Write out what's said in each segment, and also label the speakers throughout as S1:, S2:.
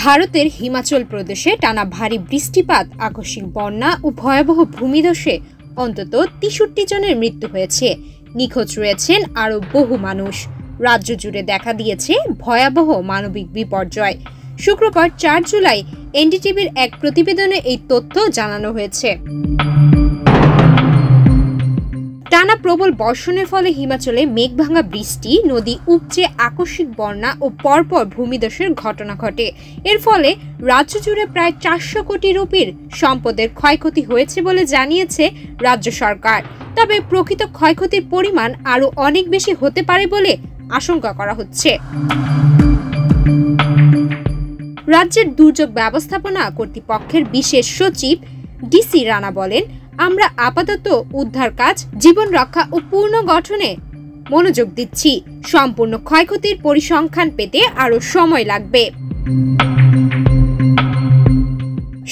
S1: ভারতের হিমাচল প্রদেশে টানা ভারী বৃষ্টিপাত, আকস্মিক বন্যা ও ভয়াবহ ভূমিধসে অন্তত ৬৩ জনের মৃত্যু হয়েছে। নিখোঁজ রয়েছেন আরও বহু মানুষ। রাজ্য জুড়ে দেখা দিয়েছে ভয়াবহ মানবিক বিপর্যয়। শুক্রবার ৪ জুলাই এনডিটিভির এক প্রতিবেদনে এই তথ্য জানানো হয়েছে। টানা প্রবল বর্ষণের ফলে হিমাচলে মেঘভাঙা বৃষ্টি, নদী উপচে আকস্মিক বন্যা ও পরপর ভূমিধসের ঘটনা ঘটে। এর ফলে রাজ্য জুড়ে প্রায় ৪০০ কোটি রুপির সম্পদের ক্ষয়ক্ষতি হয়েছে বলে জানিয়েছে রাজ্য সরকার। তবে প্রকৃত ক্ষয়ক্ষতির পরিমাণ আরও অনেক বেশি হতে পারে বলে আশঙ্কা করা হচ্ছে। রাজ্যের দুর্যোগ ব্যবস্থাপনা কর্তৃপক্ষের বিশেষ সচিব ডিসি রানা বলেন, আমরা আপাতত উদ্ধার কাজ, জীবন রক্ষা ও পুনর্গঠনে মনোযোগ দিচ্ছি। সম্পূর্ণ ক্ষয়ক্ষতির পরিসংখ্যান পেতে আরও সময় লাগবে।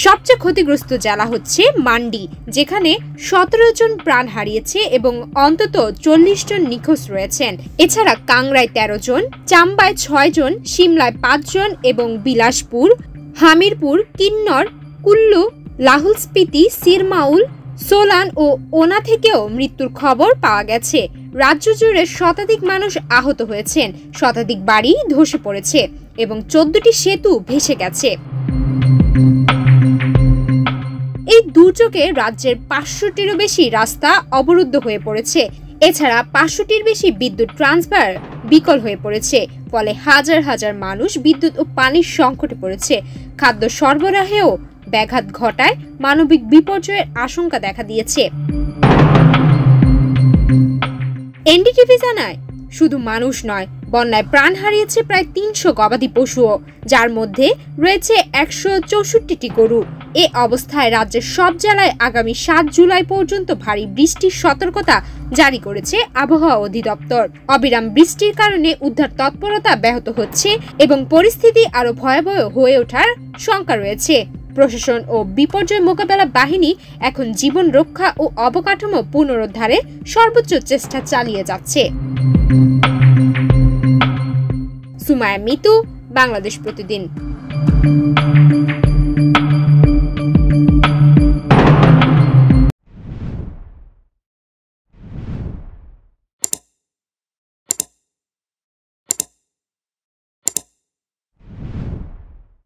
S1: সবচেয়ে ক্ষতিগ্রস্ত জেলা হচ্ছে মান্ডি, যেখানে ১৭ জন প্রাণ হারিয়েছে এবং অন্তত ৪০ জন নিখোঁজ রয়েছেন। এছাড়া কাংড়ায় ১৩ জন, চাম্বায় ৬ জন, সিমলায় ৫ জন এবং বিলাসপুর, হামিরপুর, কিন্নর, কুল্লু, লাহুল স্পিতি, সিরমাউল, সোলান ও ওনা থেকেও মৃত্যুর খবর পাওয়া গেছে। রাজ্য জুড়ে শতাধিক মানুষ আহত হয়েছেন, শতাধিক বাড়ি ধসে পড়েছে এবং ১৪টি সেতু ভেসে গেছে। এই দুর্যোগে রাজ্যের ৫০০টিরও বেশি রাস্তা অবরুদ্ধ হয়ে পড়েছে। এছাড়া ৫০০টির বেশি বিদ্যুৎ ট্রান্সফার বিকল হয়ে পড়েছে। ফলে হাজার হাজার মানুষ বিদ্যুৎ ও পানির সংকটে পড়েছে। খাদ্য সরবরাহেও ব্যাঘাত ঘটায় মানবিক বিপর্যয়ের আশঙ্কা দেখা দিয়েছে। এনডিটিভি জানায়, শুধু মানুষ নয়, বন্যায় প্রাণ হারিয়েছে প্রায় ৩০০ গবাদি পশুও, যার মধ্যে রয়েছে ১৬৪টি গরু। এ অবস্থায় রাজ্যের সব জেলায় আগামী ৭ জুলাই পর্যন্ত ভারী বৃষ্টির সতর্কতা জারি করেছে আবহাওয়া অধিদপ্তর। অবিরাম বৃষ্টির কারণে উদ্ধার তৎপরতা ব্যাহত হচ্ছে এবং পরিস্থিতি আরও ভয়াবহ হয়ে ওঠার শঙ্কা রয়েছে। প্রশাসন ও বিপর্যয় মোকাবেলা বাহিনী এখন জীবন রক্ষা ও অবকাঠামো পুনরুদ্ধারে সর্বোচ্চ চেষ্টা চালিয়ে যাচ্ছে। সুমায়া মিতু, বাংলাদেশ প্রতিদিন।